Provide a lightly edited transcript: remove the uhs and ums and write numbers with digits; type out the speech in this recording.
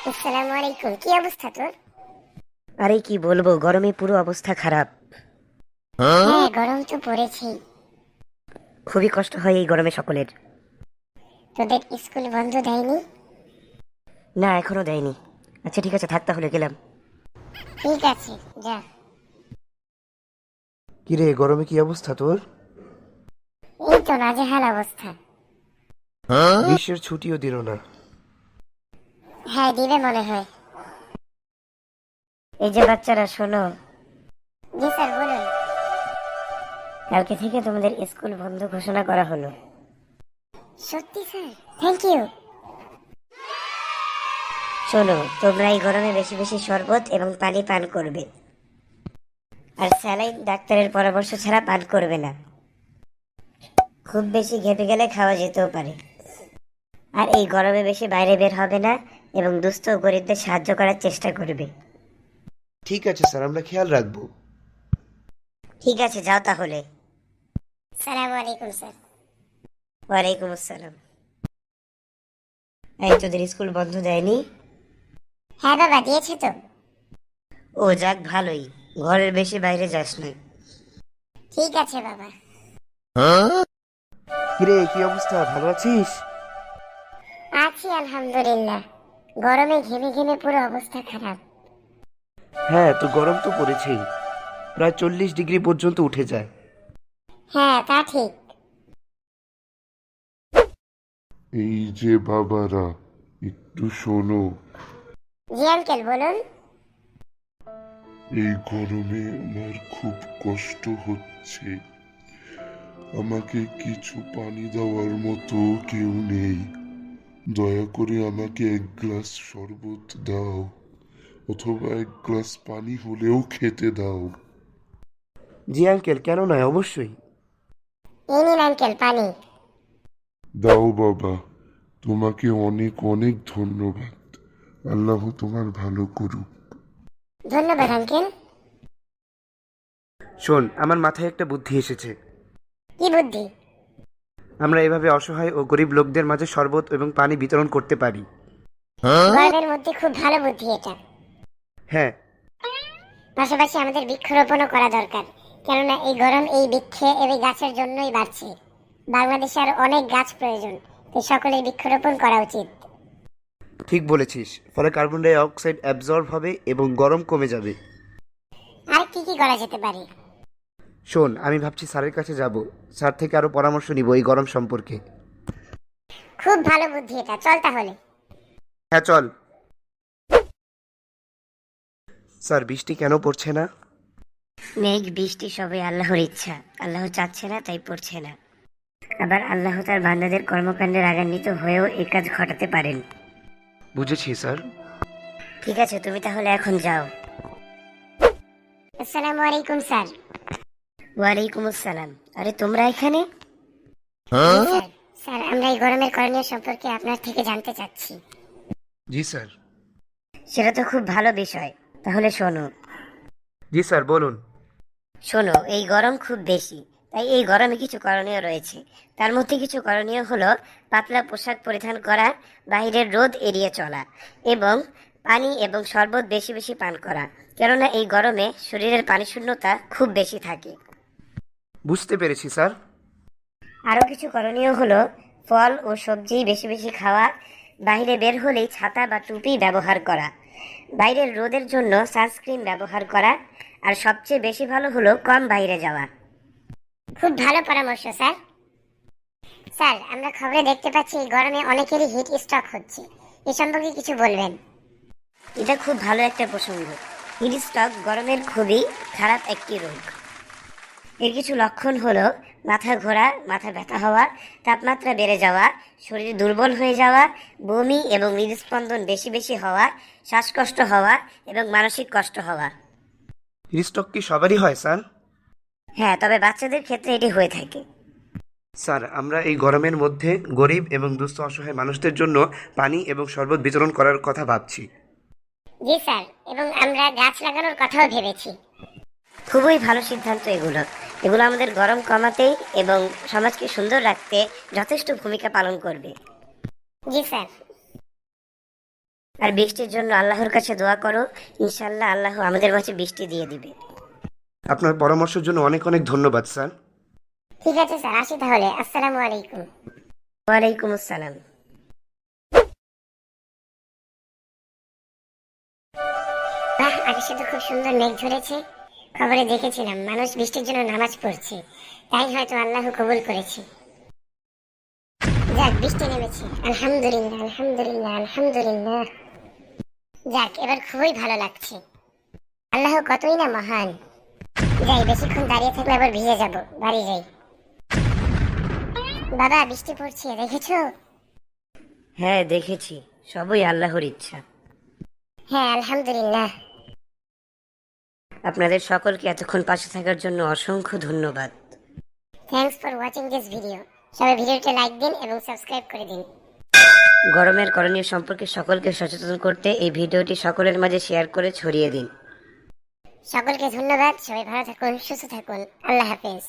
আসসালামু আলাইকুম। কি অবস্থা তোর? আরে কি বলবো, গরমে পুরো অবস্থা খারাপ। হ্যাঁ, গরম তো পড়েছেই। খুবই কষ্ট হয় এই গরমে সকলের। তোদের স্কুল বন্ধ দেয়নি? না, এখনো দেয়নি। আচ্ছা ঠিক আছে, থাক তাহলে, গেলাম। ঠিক আছে, যা। কিরে, গরমে কি অবস্থা তোর? এই তো নাজেহাল অবস্থা। গ্রীষ্মের ছুটিও দিল না। হ্যাঁ, দিবে মনে হয়। এই যে বাচ্চারা, শোনো। জি স্যার, বলুন। কালকে থেকে তোমাদের স্কুল বন্ধ ঘোষণা করা হলো। সত্যি স্যার? Thank you. শোনো, তোমরা এই গরমে বেশি বেশি শরবত এবং পানি পান করবে। আর স্যালাইন ডাক্তারের পরামর্শ ছাড়া পান করবে না। খুব বেশি ঘেপে গেলে খাওয়া যেতেও পারে। আর এই গরমে বেশি বাইরে বের হবে না এবং দুস্থ ও গরিবদের সাহায্য করার চেষ্টা করবে। ঠিক আছে স্যার, আমরা খেয়াল রাখবো। ঠিক আছে, যাও তাহলে। আসসালামু আলাইকুম স্যার। ওয়ালাইকুম আসসালাম। এই, তোদের স্কুল বন্ধ দেয়নি? হ্যাঁ বাবা, দিয়েছে তো। ও যাক, ভালোই। ঘরের বেশি বাইরে যাস না। ঠিক আছে বাবা। কিরে, কি অবস্থা, ভালো আছিস? আছি আলহামদুলিল্লাহ। গরমে ঘেমে ঘেমে পুরো অবস্থা খারাপ। হ্যাঁ, তো গরম তো পড়েছেই। প্রায় 40 ডিগ্রি পর্যন্ত উঠে যায়। হ্যাঁ, তা ঠিক। এই যে বাবারা, একটু শোনো। জি আঙ্কেল, বলুন। এই গরমে আমার খুব কষ্ট হচ্ছে। আমাকে কিছু পানি দেওয়ার মতো কেউ নেই। দয়া করে আমাকে এক গ্লাস শরবত দাও, অথবা এক গ্লাস পানি হলেও খেতে দাও। জি আঙ্কেল, কেন নয়, অবশ্যই। এই নিন আঙ্কেল, পানি। দাও বাবা, তোমাকে অনেক অনেক ধন্যবাদ। আল্লাহ তোমার ভালো করুক। ধন্যবাদ আঙ্কেল। শোন, আমার মাথায় একটা বুদ্ধি এসেছে। কি বুদ্ধি? আমরা এভাবে অসহায় ও গরিব লোকদের মাঝে শরবত এবং পানি বিতরণ করতে পারি। গরমের মধ্যে খুব ভালো বুদ্ধি এটা। হ্যাঁ। পাশাপাশি আমাদের বৃক্ষরোপণও করা দরকার, কেননা এই গরম এই বৃক্ষে এবং গাছের জন্যই বাড়ছে। বাংলাদেশে আর অনেক গাছ প্রয়োজন, তো সকলের বৃক্ষরোপণ করা উচিত। ঠিক বলেছিস, ফলে কার্বন ডাই অক্সাইড অ্যাবজর্ব হবে এবং গরম কমে যাবে। আর কি কি করা যেতে পারে? শোন, আমি ভাবছি স্যারের কাছে যাব। স্যার থেকে আরো পরামর্শ নিব এই গরম সম্পর্কে। খুব ভালো বুদ্ধি এটা, চল তাহলে। হ্যাঁ, চল। স্যার, বৃষ্টি কেন পড়ছে না? মেঘ বৃষ্টি সবই আল্লাহর ইচ্ছা। আল্লাহ চাচ্ছে না, তাই পড়ছে না। আবার আল্লাহ তার বান্দাদের কর্মকাণ্ডে রাগান্বিত হয়েও এই কাজ ঘটাতে পারেন। বুঝেছি স্যার। ঠিক আছে, তুমি তাহলে এখন যাও। আসসালামু আলাইকুম স্যার। ওয়ালাইকুম আসসালাম। আরে তোমরা এখানে? জি স্যার। স্যার, আমরা এই গরমের করণীয় সম্পর্কে আপনার থেকে জানতে চাচ্ছি। জি স্যার। সেটা তো খুব ভালো বিষয়। তাহলে শোনো। জি স্যার, বলুন। শোনো, এই গরম খুব বেশি, তাই এই গরমে কিছু করণীয় রয়েছে। তার মধ্যে কিছু করণীয় হলো পাতলা পোশাক পরিধান করা, বাইরের রোদ এড়িয়ে চলা এবং পানি এবং শরবত বেশি বেশি পান করা। কেননা এই গরমে শরীরের পানি শূন্যতা খুব বেশি থাকে। বুঝতে পেরেছি স্যার। আরও কিছু করণীয় হলো ফল ও সবজি বেশি বেশি খাওয়া, বাইরে বের হলেই ছাতা বা টুপি ব্যবহার করা, বাইরের রোদের জন্য সানস্ক্রিন ব্যবহার করা, আর সবচেয়ে বেশি ভালো হলো কম বাইরে যাওয়া। খুব ভালো পরামর্শ স্যার। স্যার, আমরা খবরে দেখতে পাচ্ছি এই গরমে অনেকেরই হিট স্ট্রোক হচ্ছে, এ সম্পর্কে কিছু বলবেন? এটা খুব ভালো একটা প্রসঙ্গ। হিট স্ট্রোক গরমের খুবই খারাপ একটি রোগ। এর কিছু লক্ষণ হলো মাথা ঘোরা, মাথা ব্যথা হওয়া, তাপমাত্রা বেড়ে যাওয়া, শরীর দুর্বল হয়ে যাওয়া, বমি এবং হৃদস্পন্দন বেশি বেশি হওয়া, শ্বাসকষ্ট হওয়া এবং মানসিক কষ্ট হওয়া। হৃদস্ট্রোক কি সবারই হয় স্যার? হ্যাঁ, তবে বাচ্চাদের ক্ষেত্রে এটি হয়ে থাকে। স্যার, আমরা এই গরমের মধ্যে গরিব এবং দুস্থ অসহায় মানুষদের জন্য পানি এবং শরবত বিতরণ করার কথা ভাবছি। জি স্যার, এবং আমরা গাছ লাগানোর কথাও ভেবেছি। খুবই ভালো সিদ্ধান্ত এগুলো। এগুলো আমাদের গরম কমাতে এবং সমাজকে সুন্দর রাখতে যথেষ্ট ভূমিকা পালন করবে। জি স্যার। আর বৃষ্টির জন্য আল্লাহর কাছে দোয়া করো, ইনশাল্লাহ আল্লাহ আমাদের মাঝে বৃষ্টি দিয়ে দিবে। আপনার পরামর্শের জন্য অনেক অনেক ধন্যবাদ স্যার। ঠিক আছে স্যার, আসি তাহলে। আসসালামু আলাইকুম। ওয়ালাইকুম আসসালাম। বাহ, আকাশে তো খুব সুন্দর মেঘ ধরেছে। খবরে দেখেছিলাম মানুষ বৃষ্টির জন্য নামাজ পড়ছে, তাই হয়তো আল্লাহ কবুল করেছে। যাক, বৃষ্টি নেমেছে, আলহামদুলিল্লাহ আলহামদুলিল্লাহ আলহামদুলিল্লাহ। যাক, এবার খুবই ভালো লাগছে। আল্লাহ কতই না মহান। যাই, বেশিক্ষণ দাঁড়িয়ে থাকলে আবার ভিজে যাব, বাড়ি যাই। বাবা, বৃষ্টি পড়ছে, দেখেছো? হ্যাঁ দেখেছি, সবই আল্লাহর ইচ্ছা। হ্যাঁ, আলহামদুলিল্লাহ। আপনাদের সকলকে এতক্ষণ পাশে থাকার জন্য অসংখ্য ধন্যবাদ। Thanks for watching this video. সবাই ভিডিওটা লাইক দিন এবং সাবস্ক্রাইব করে দিন। গরমের করণীয় সম্পর্কে সকলকে সচেতন করতে এই ভিডিওটি সকলের মাঝে শেয়ার করে ছড়িয়ে দিন। সকলকে ধন্যবাদ। সবাই ভালো থাকুন, সুস্থ থাকুন। আল্লাহ হাফেজ।